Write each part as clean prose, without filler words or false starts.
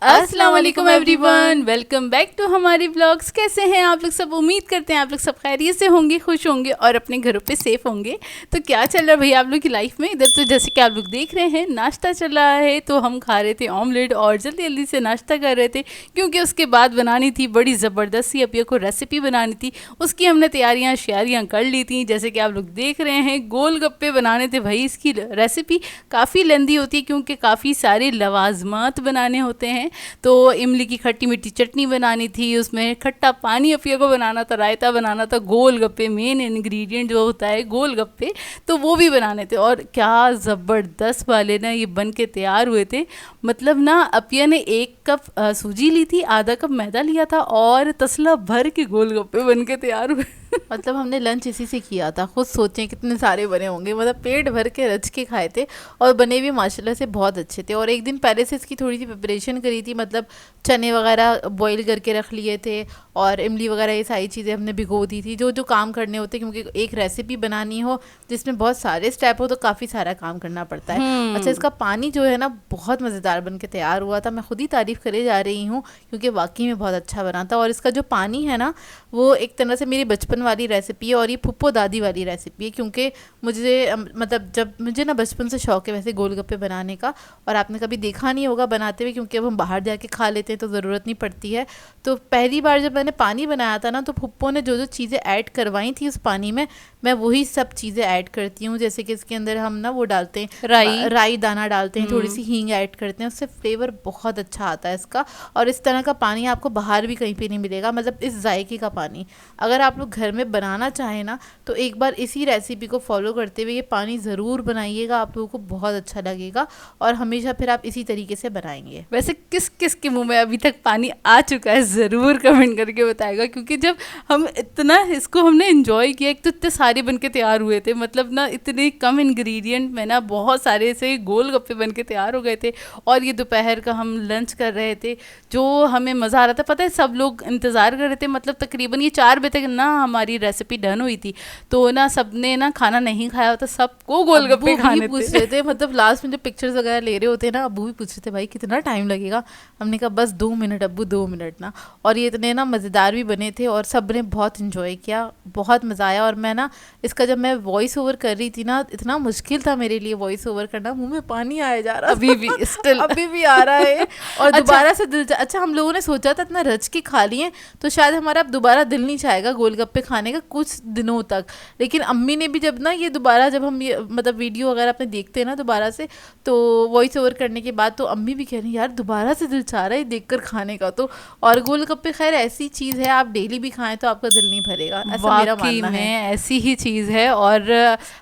अस्सलाम वालेकुम everyone, welcome back to हमारी ब्लॉग्स। कैसे हैं आप लोग सब? उम्मीद करते हैं आप लोग सब खैरियत से होंगे, खुश होंगे और अपने घरों पे सेफ होंगे। तो क्या चल रहा है भैया आप लोग की लाइफ में? इधर तो जैसे कि आप लोग देख रहे हैं नाश्ता चल रहा है, तो हम खा रहे थे ऑमलेट और जल्दी जल्दी से नाश्ता कर रहे थे क्योंकि उसके बाद बनानी थी बड़ी ज़बरदस्त सी अपिया को रेसिपी बनानी थी। उसकी हमने तैयारियाँ श्यारियाँ कर ली थी। जैसे कि आप लोग देख रहे हैं गोलगप्पे बनाने थे भाई। इसकी रेसिपी काफ़ी लेंदी होती है क्योंकि काफ़ी सारे लवाजमात बनाने होते हैं। तो इमली की खट्टी मीठी चटनी बनानी थी, उसमें खट्टा पानी अपिया को बनाना था, रायता बनाना था, गोलगप्पे मेन इंग्रेडिएंट जो होता है गोलगप्पे, तो वो भी बनाने थे। और क्या ज़बरदस्त वाले ना ये बन के तैयार हुए थे। मतलब ना अपिया ने 1 कप सूजी ली थी, आधा कप मैदा लिया था और तसला भर के गोलगप्पे बन के तैयार हुए। मतलब हमने लंच इसी से किया था। खुद सोचें कितने सारे बने होंगे, मतलब पेट भर के रच के खाए थे और बने भी माशाल्लाह से बहुत अच्छे थे। और एक दिन पहले से इसकी थोड़ी सी प्रिपरेशन करी थी, मतलब चने वगैरह बॉईल करके रख लिए थे और इमली वगैरह ये सारी चीज़ें हमने भिगो दी थी, जो जो काम करने होते हैं, क्योंकि एक रेसिपी बनानी हो जिसमें बहुत सारे स्टेप हो तो काफ़ी सारा काम करना पड़ता है। अच्छा, इसका पानी जो है ना बहुत मज़ेदार बन के तैयार हुआ था। मैं खुद ही तारीफ़ करे जा रही हूँ क्योंकि वाकई में बहुत अच्छा बना था। और इसका जो पानी है ना वो एक तरह से मेरी बचपन वाली रेसिपी है और ये फुप्पो दादी वाली रेसिपी है, क्योंकि मुझे मतलब जब मुझे ना बचपन से शौक है वैसे गोलगप्पे बनाने का, और आपने कभी देखा नहीं होगा बनाते हुए क्योंकि अब हम बाहर जाके खा लेते हैं तो ज़रूरत नहीं पड़ती है। तो पहली बार जब मैंने पानी बनाया था ना तो फुप्पो ने जो जो चीज़ें ऐड करवाई थी उस पानी में, मैं वही सब चीज़ें ऐड करती हूँ। जैसे कि इसके अंदर हम ना वो डालते हैं राई दाना डालते हैं, थोड़ी सी हींग ऐड करते हैं, उससे फ्लेवर बहुत अच्छा आता है इसका। और इस तरह का पानी आपको बाहर भी कहीं पे नहीं मिलेगा, मतलब इस जायके का पानी। अगर आप लोग घर में बनाना चाहें ना तो एक बार इसी रेसिपी को फॉलो करते हुए ये पानी ज़रूर बनाइएगा, आप लोगों को बहुत अच्छा लगेगा और हमेशा फिर आप इसी तरीके से बनाएंगे। वैसे किस किस के मुंह में अभी तक पानी आ चुका है ज़रूर कमेंट करके बताएगा, क्योंकि जब हम इतना इसको हमने एंजॉय किया, एक तो इतने सारे बन के तैयार हुए थे, मतलब ना इतने कम इंग्रेडिएंट में ना बहुत सारे से गोलगप्पे बन के तैयार हो गए थे। और ये दोपहर का हम लंच कर रहे थे, जो हमें मज़ा आ रहा था। पता है सब लोग इंतज़ार कर रहे थे, मतलब तकरीबन ये 4 बजे तक ना हमारी रेसिपी डन हुई थी, तो ना सबने ना खाना नहीं खाया होता, सबको गोलगप्पे खाने पूछ रहे थे, मतलब लास्ट में जो पिक्चर्स वगैरह ले रहे होते हैं ना, अब्बू भी पूछ रहे थे भाई कितना टाइम लगेगा। हमने कहा बस 2 मिनट अब्बू, 2 मिनट ना। और ये इतने ना मज़ेदार भी बने थे और सब ने बहुत इन्जॉय किया, बहुत मज़ा आया। और मैं ना इसका जब मैं वॉइस ओवर कर रही थी ना, इतना मुश्किल था मेरे लिए वॉइस ओवर करना, मुँह में पानी आया जा रहा, अभी भी स्टिल अभी भी आ रहा है। और दोबारा से दिल अच्छा, हम लोगों ने सोचा था इतना रच के खा लिए तो शायद हमारा अब दोबारा दिल नहीं चाहेगा गोलगप्पे खाने का कुछ दिनों तक। लेकिन अम्मी ने भी जब ना ये दोबारा, जब हम ये मतलब वीडियो वगैरह अपने देखते हैं ना दोबारा से, तो वॉइस ओवर करने के बाद तो अम्मी भी कह रही हैं यार दोबारा से दिल चाह रहा है देखकर खाने का। तो और गोलगप्पे खैर ऐसी चीज़ है, आप डेली भी खाएं तो आपका दिल नहीं भरेगा, ऐसा मेरा मानना है। ऐसी ही चीज़ है और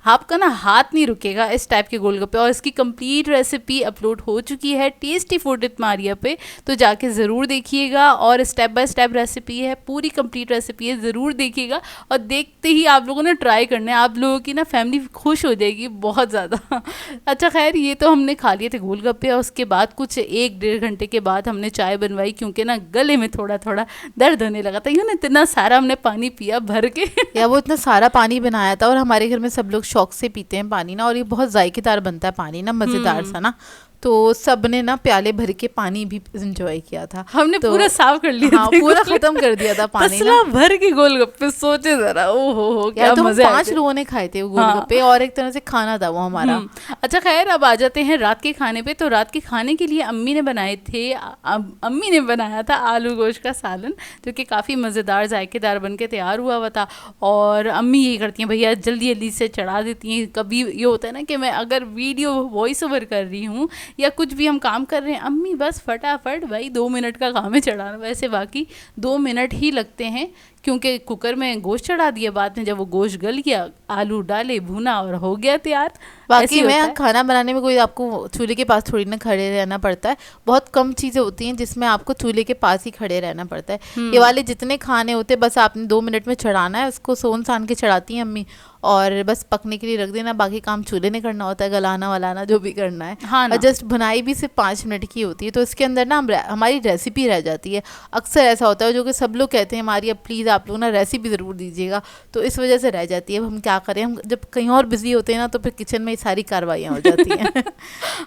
आपका ना हाथ नहीं रुकेगा इस टाइप के गोलगप्पे। और इसकी कंप्लीट रेसिपी अपलोड हो चुकी है टेस्टी फूड विद मारिया पे, तो जाके ज़रूर देखिएगा। और स्टेप बाय स्टेप रेसिपी है, पूरी कंप्लीट रेसिपी है, ज़रूर देखिएगा। और देखते ही आप लोगों ने ट्राई करना है, आप लोगों की ना फैमिली खुश हो जाएगी बहुत ज़्यादा। अच्छा खैर, ये तो हमने खा लिए थे गोलगप्पे और उसके बाद कुछ 1-1.5 घंटे के बाद हमने चाय बनवाई, क्योंकि ना गले में थोड़ा थोड़ा दर्द होने लगा था। यूँ ना इतना सारा हमने पानी पिया भर के या वो इतना सारा पानी बनाया था, और हमारे घर में सब लोग शौक से पीते हैं पानी ना, और ये बहुत जायकेदार बनता है पानी ना, मज़ेदार सा ना। तो सब ने ना प्याले भर के पानी भी एंजॉय किया था। हमने तो पूरा साफ कर लिया, हाँ, पूरा खत्म कर दिया था पानी ना, भर के गोलगप्पे। सोचे जरा, ओ क्या तो मजे। 5 लोगों ने खाए थे वो गोलगप्पे, और एक तरह से खाना था वो हमारा। अच्छा खैर, अब आ जाते हैं रात के खाने पे। तो रात के खाने के लिए अम्मी ने बनाए थे, अम्मी ने बनाया था आलू गोश्त का सालन, जो कि काफ़ी मज़ेदार जायकेदार बन के तैयार हुआ था। और अम्मी यही करती हैं भैया, जल्दी जल्दी से चढ़ा देती हैं। कभी ये होता है ना कि मैं अगर वीडियो वॉइस ओवर कर रही हूँ या कुछ भी हम काम कर रहे हैं, अम्मी बस फटाफट भाई 2 मिनट का काम है चढ़ाना। वैसे बाकी 2 मिनट ही लगते हैं, क्योंकि कुकर में गोश्त चढ़ा दिया, बाद में जब वो गोश्त गल गया आलू डाले भुना और हो गया तैयार। बाकी में खाना बनाने में कोई आपको चूल्हे के पास थोड़ी ना खड़े रहना पड़ता है, बहुत कम चीज़ें होती हैं जिसमें आपको चूल्हे के पास ही खड़े रहना पड़ता है। ये वाले जितने खाने होते हैं बस आपने 2 मिनट में चढ़ाना है, उसको सोन सान के चढ़ाती हैं अम्मी, और बस पकने के लिए रख देना, बाकी काम चूल्हे ने करना होता है, गलाना वलाना जो भी करना है। हाँ, और जस्ट बनाई भी सिर्फ 5 मिनट की होती है, तो इसके अंदर ना हमारी रेसिपी रह जाती है। अक्सर ऐसा होता है जो कि सब लोग कहते हैं हमारी, अब प्लीज़ आप लोग ना रेसिपी ज़रूर दीजिएगा, तो इस वजह से रह जाती है। अब हम क्या करें, हम जब कहीं और बिजी होते हैं ना तो फिर किचन में ये सारी कार्रवाइयाँ हो जाती हैं।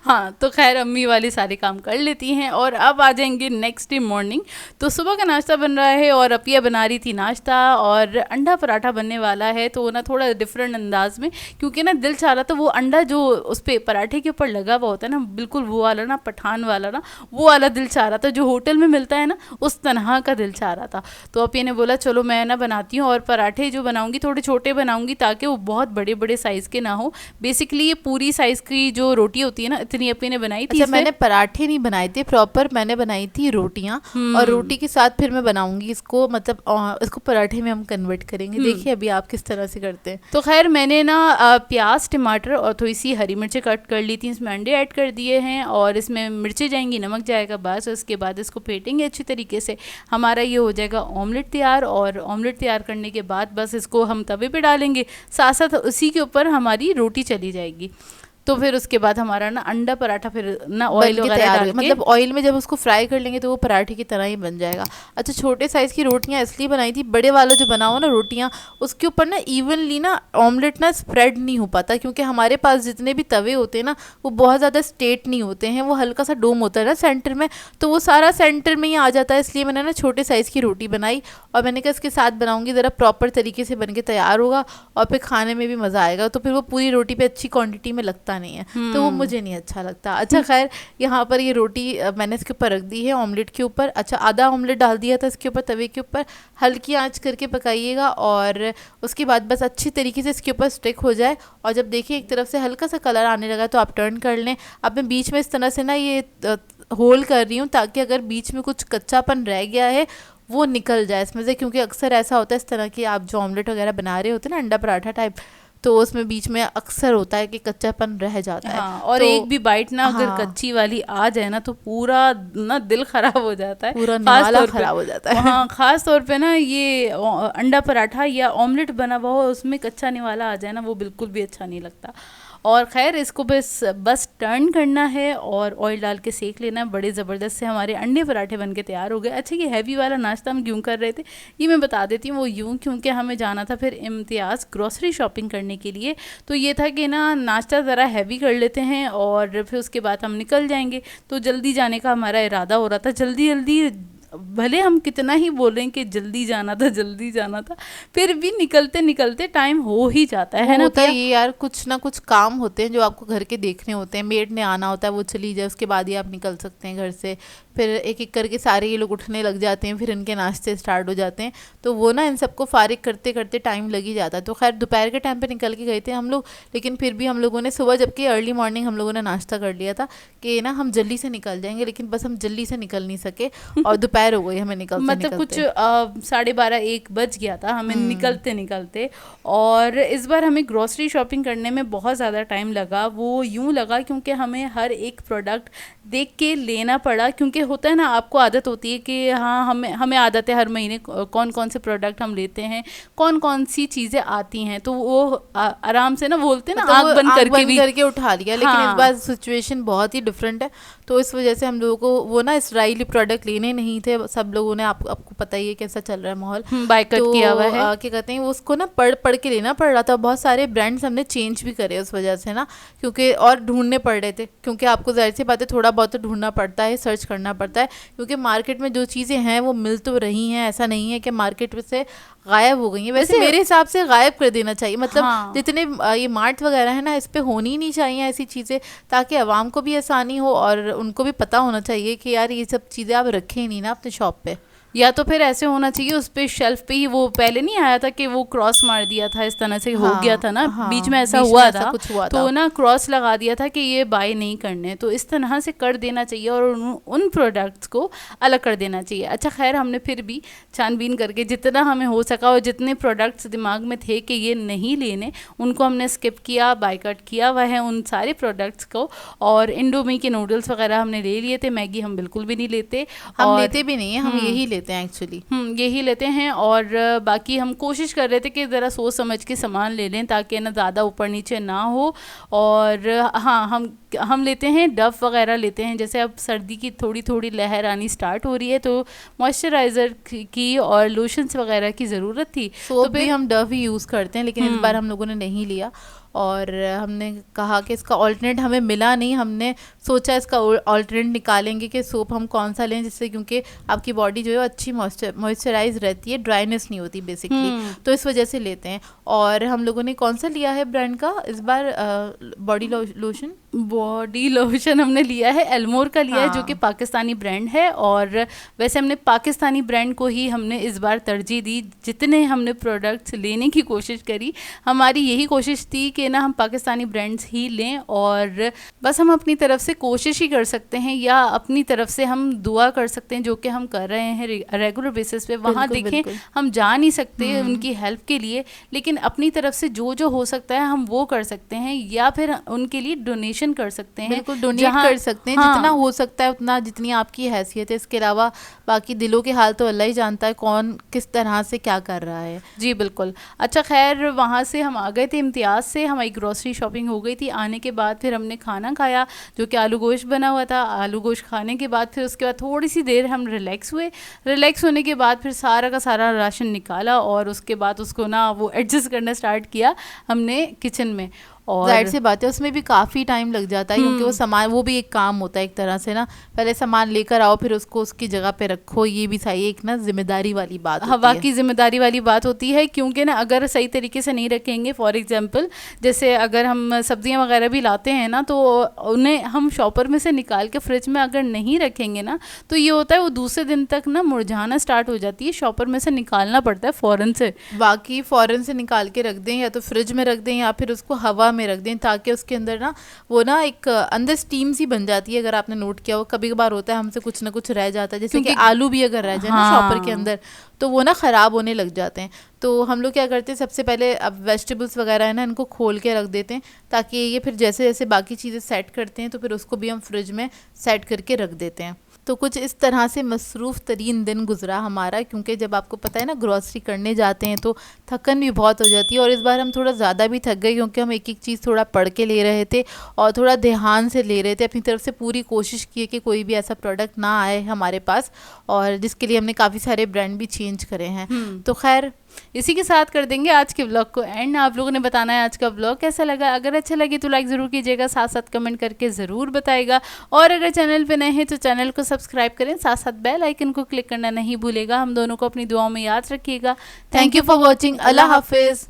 हाँ, तो खैर अम्मी वाले सारे काम कर लेती हैं। और अब आ जाएंगे नेक्स्ट डे मॉर्निंग। तो सुबह का नाश्ता बन रहा है और अपिया बना रही थी नाश्ता, और अंडा पराठा बनने वाला है। तो ना थोड़ा डिफरेंट अंदाज में, क्योंकि ना दिल चाह रहा था वो अंडा जो उस पे पराठे के ऊपर लगा हुआ होता है ना, बिल्कुल वो वाला ना, पठान वाला ना, वो वाला दिल चाह रहा था जो होटल में मिलता है ना, उस तरह का दिल चाह रहा था। तो अपिया ने बोला चलो मैं ना बनाती हूँ, और पराठे जो बनाऊंगी थोड़े छोटे बनाऊंगी ताकि वो बहुत बड़े बड़े साइज़ के ना हो। बेसिकली ये पूरी साइज़ की जो रोटी होती है ना, इतनी अपिया ने बनाई थी। अच्छा, मैंने पराठे नहीं बनाए थे प्रॉपर, मैंने बनाई थी रोटियां, और रोटी के साथ फिर मैं बनाऊंगी इसको, मतलब इसको पराठे में हम कन्वर्ट करेंगे। देखिए अभी आप किस तरह से करते हैं। तो खैर मैंने ना प्याज, टमाटर और थोड़ी सी हरी मिर्चें कट कर ली थी, इसमें अंडे ऐड कर दिए हैं, और इसमें मिर्चें जाएंगी, नमक जाएगा, बस उसके बाद इसको फेंटेंगे अच्छी तरीके से। हमारा ये हो जाएगा ऑमलेट तैयार। और ऑमलेट तैयार करने के बाद बस इसको हम तवे पे डालेंगे, साथ साथ उसी के ऊपर हमारी रोटी चली जाएगी। तो फिर उसके बाद हमारा ना अंडा पराठा फिर ना ऑयल वगैरह डाल के, मतलब ऑयल में जब उसको फ्राई कर लेंगे तो वो पराठे की तरह ही बन जाएगा। अच्छा, छोटे साइज़ की रोटियां इसलिए बनाई थी, बड़े वाला जो बनाओ ना रोटियां, उसके ऊपर ना इवनली ना ऑमलेट ना स्प्रेड नहीं हो पाता, क्योंकि हमारे पास जितने भी तवे होते हैं ना वो बहुत ज़्यादा स्ट्रेट नहीं होते हैं, वो हल्का सा डोम होता है ना सेंटर में, तो वो सारा सेंटर में ही आ जाता है। इसलिए मैंने ना छोटे साइज़ की रोटी बनाई, और मैंने कहा इसके साथ बनाऊंगी ज़रा प्रॉपर तरीके से बन के तैयार होगा, और फिर खाने में भी मज़ा आएगा। तो फिर वो पूरी रोटी पे अच्छी क्वांटिटी में लगता नहीं है, तो वो मुझे नहीं अच्छा लगता। अच्छा खैर, यहाँ पर ये रोटी मैंने इसके ऊपर रख दी है ऑमलेट के ऊपर। अच्छा, आधा ऑमलेट डाल दिया था इसके ऊपर तवे के ऊपर, हल्की आंच करके पकाइएगा, और उसके बाद बस अच्छी तरीके से इसके ऊपर स्टिक हो जाए। और जब देखिए एक तरफ से हल्का सा कलर आने लगा तो आप टर्न कर लें। अब मैं बीच में इस तरह से ना ये होल कर रही हूँ, ताकि अगर बीच में कुछ कच्चापन रह गया है वो निकल जाए इसमें से, क्योंकि अक्सर ऐसा होता है इस तरह की आप जो ऑमलेट वगैरह बना रहे होते हैं ना, अंडा पराठा टाइप, तो उसमें बीच में अक्सर होता है कि कच्चापन रह जाता है। हाँ, और तो एक भी बाइट ना अगर हाँ, कच्ची वाली आ जाए ना तो पूरा ना दिल खराब हो जाता है, पूरा खास निवाला तौर पे। खराब हो जाता है। हाँ, खास तौर पे ना ये अंडा पराठा या ऑमलेट बना हुआ हो, उसमें कच्चा निवाला आ जाए ना, वो बिल्कुल भी अच्छा नहीं लगता। और खैर इसको बस टर्न करना है और ऑयल डाल के सेक लेना है। बड़े ज़बरदस्त से हमारे अंडे पराठे बन के तैयार हो गए। अच्छा, ये हैवी वाला नाश्ता हम क्यों कर रहे थे ये मैं बता देती हूँ। वो यूँ क्योंकि हमें जाना था फिर इम्तियाज़ ग्रॉसरी शॉपिंग करने के लिए, तो ये था कि ना नाश्ता ज़रा हैवी कर लेते हैं और फिर उसके बाद हम निकल जाएंगे। तो जल्दी जाने का हमारा इरादा हो रहा था, जल्दी जल्दी, भले हम कितना ही बोलें कि जल्दी जाना था जल्दी जाना था, फिर भी निकलते निकलते टाइम हो ही जाता है ना। होता है ये यार, कुछ ना कुछ काम होते हैं जो आपको घर के देखने होते हैं, मेड ने आना होता है, वो चली जाए उसके बाद ही आप निकल सकते हैं घर से। फिर एक एक करके सारे ये लोग उठने लग जाते हैं, फिर इनके नाश्ते स्टार्ट हो जाते हैं, तो वो ना इन सबको फारिग करते करते टाइम लग ही जाता है। तो खैर दोपहर के टाइम पे निकल के गए थे हम लोग, लेकिन फिर भी हम लोगों ने सुबह, जबकि अर्ली मॉर्निंग हम लोगों ने नाश्ता कर लिया था कि ना हम जल्दी से निकल जाएंगे, लेकिन बस हम जल्दी से निकल नहीं सके और दोपहर हो गई हमें निकलते मतलब कुछ 12:30-1 बज गया था हमें निकलते निकलते। और इस बार हमें ग्रॉसरी शॉपिंग करने में बहुत ज़्यादा टाइम लगा। वो यूँ लगा क्योंकि हमें हर एक प्रोडक्ट देख के लेना पड़ा, क्योंकि होता है ना, आपको आदत होती है कि हाँ हमें आदत है हर महीने कौन कौन से प्रोडक्ट हम लेते हैं, कौन कौन सी चीज़ें आती हैं, तो वो आराम से ना बोलते हैं ना, आँख बंद करके उठा लिया। लेकिन इस बार सिचुएशन बहुत ही डिफरेंट है, तो इस वजह से हम लोगों को वो ना इसराइली प्रोडक्ट लेने नहीं थे। सब लोगों ने आपको पता ही है कैसा चल रहा है माहौल, बायकॉट तो किया हुआ है। क्या कहते हैं, उसको ना पढ़ के लेना पड़ रहा था। बहुत सारे ब्रांड्स हमने चेंज भी करे उस वजह से ना, क्योंकि और ढूंढने पड़ रहे थे, क्योंकि आपको जाहिर सी बात है थोड़ा बहुत तो ढूंढना पड़ता है, सर्च करना पड़ता है, क्योंकि मार्केट में जो चीज़ें हैं वो मिल तो रही हैं, ऐसा नहीं है कि मार्केट से गायब हो गई हैं। वैसे मेरे हिसाब से गायब कर देना चाहिए, मतलब हाँ। जितने ये मार्ट वगैरह है ना, इस पे होनी ही नहीं चाहिए ऐसी चीज़ें, ताकि आवाम को भी आसानी हो और उनको भी पता होना चाहिए कि यार ये सब चीज़ें आप रखें नहीं ना अपने शॉप पे। या तो फिर ऐसे होना चाहिए उस पे शेल्फ पे ही, वो पहले नहीं आया था कि वो क्रॉस मार दिया था, इस तरह से हो गया था ना, बीच में ऐसा हुआ था, तो ना क्रॉस लगा दिया था कि ये बाय नहीं करने, तो इस तरह से कर देना चाहिए और उन प्रोडक्ट्स को अलग कर देना चाहिए। अच्छा खैर, हमने फिर भी छानबीन करके जितना हमें हो सका और जितने प्रोडक्ट्स दिमाग में थे कि ये नहीं लेने, उनको हमने स्किप किया, बायकॉट किया हुआ है उन सारे प्रोडक्ट्स को। और इंडोमी के नूडल्स वगैरह हमने ले लिए थे, मैगी हम बिल्कुल भी नहीं लेते, हम लेते भी नहीं है, हम यही लेते लेते हैं एक्चुअली। यही लेते हैं। और बाकी हम कोशिश कर रहे थे कि ज़रा सोच समझ के सामान ले लें ताकि ना ज़्यादा ऊपर नीचे ना हो। और हाँ, हम लेते हैं डव वगैरह लेते हैं। जैसे अब सर्दी की थोड़ी थोड़ी लहर आनी स्टार्ट हो रही है तो मॉइस्चराइज़र की और लोशंस वगैरह की ज़रूरत थी। सोप तो भी हम डव ही यूज़ करते हैं, लेकिन इस बार हम लोगों ने नहीं लिया और हमने कहा कि इसका ऑल्टरनेट हमें मिला नहीं। हमने सोचा इसका ऑल्टरनेट निकालेंगे कि सोप हम कौन सा लें जिससे, क्योंकि आपकी बॉडी जो है अच्छी मॉइस्चराइज रहती है, ड्राइनेस नहीं होती बेसिकली, तो इस वजह से लेते हैं। और हम लोगों ने कौन सा लिया है ब्रांड का इस बार बॉडी लोशन हमने लिया है एल्मोर का लिया है, जो कि पाकिस्तानी ब्रांड है। और वैसे हमने पाकिस्तानी ब्रांड को ही हमने इस बार तरजीह दी। जितने हमने प्रोडक्ट्स लेने की कोशिश करी, हमारी यही कोशिश थी कि ना हम पाकिस्तानी ब्रांड्स ही लें। और बस हम अपनी तरफ से कोशिश ही कर सकते हैं या अपनी तरफ से हम दुआ कर सकते हैं, जो कि हम कर रहे हैं रेगुलर बेसिस पे। वहाँ देखें, हम जा नहीं सकते उनकी हेल्प के लिए, लेकिन अपनी तरफ से जो जो हो सकता है हम वो कर सकते हैं, या फिर उनके लिए डोनेशन कर सकते हैं। बिल्कुल डोनेट कर सकते हैं, जितना हो सकता है उतना, जितनी आपकी हैसियत है। इसके अलावा बाकी दिलों के हाल तो अल्लाह ही जानता है कौन किस तरह से क्या कर रहा है। जी बिल्कुल। अच्छा खैर, वहाँ से हम आ गए थे इम्तियाज़ से, हमारी ग्रोसरी शॉपिंग हो गई थी। आने के बाद फिर हमने खाना खाया जो कि आलू गोश्त बना हुआ था। आलू गोश्त खाने के बाद फिर उसके बाद थोड़ी सी देर हम रिलैक्स हुए। रिलैक्स होने के बाद फिर सारा का सारा राशन निकाला और उसके बाद उसको ना वो एडजस्ट करना स्टार्ट किया हमने किचन में। और जाहिर सी बात है उसमें भी काफ़ी टाइम लग जाता है, क्योंकि वो सामान, वो भी एक काम होता है एक तरह से ना। पहले सामान लेकर आओ, फिर उसको उसकी जगह पे रखो, ये भी सही एक ना जिम्मेदारी वाली बात होती है। हवा की जिम्मेदारी वाली बात होती है, क्योंकि ना अगर सही तरीके से नहीं रखेंगे, फॉर एग्जांपल जैसे अगर हम सब्जियां वगैरह भी लाते हैं ना, तो उन्हें हम शॉपर में से निकाल के फ्रिज में अगर नहीं रखेंगे ना, तो ये होता है वो दूसरे दिन तक ना मुरझाना स्टार्ट हो जाती है। शॉपर में से निकालना पड़ता है फ़ौरन से। बाकी फ़ौरन से निकाल के रख दें, या तो फ्रिज में रख दें या फिर उसको हवा में रख दें, ताकि उसके अंदर ना वो ना एक अंदर स्टीम सी बन जाती है। अगर आपने नोट किया हो, कभी कभार होता है हमसे कुछ ना कुछ रह जाता है, जैसे कि आलू भी अगर रह जाए ना शॉपर के अंदर, तो वो ना ख़राब होने लग जाते हैं। तो हम लोग क्या करते हैं, सबसे पहले अब वेजिटेबल्स वगैरह है ना, इनको खोल के रख देते हैं, ताकि ये फिर जैसे जैसे बाकी चीज़ें सेट करते हैं तो फिर उसको भी हम फ्रिज में सेट करके रख देते हैं। तो कुछ इस तरह से मसरूफ़ तरीन दिन गुजरा हमारा, क्योंकि जब आपको पता है ना ग्रॉसरी करने जाते हैं तो थकन भी बहुत हो जाती है। और इस बार हम थोड़ा ज़्यादा भी थक गए, क्योंकि हम एक एक चीज़ थोड़ा पढ़ के ले रहे थे और थोड़ा ध्यान से ले रहे थे। अपनी तरफ से पूरी कोशिश की है कि कोई भी ऐसा प्रोडक्ट ना आए हमारे पास, और जिसके लिए हमने काफ़ी सारे ब्रांड भी चेंज करे हैं। तो खैर इसी के साथ कर देंगे आज के ब्लॉग को एंड। आप लोगों ने बताना है आज का ब्लॉग कैसा लगा। अगर अच्छा लगे तो लाइक ज़रूर कीजिएगा, साथ साथ कमेंट करके ज़रूर बताइएगा। और अगर चैनल पे नए हैं तो चैनल को सब्सक्राइब करें, साथ साथ बेल आइकन को क्लिक करना नहीं भूलेगा। हम दोनों को अपनी दुआओं में याद रखिएगा। Thank you for watching. अल्लाह हाफिज़।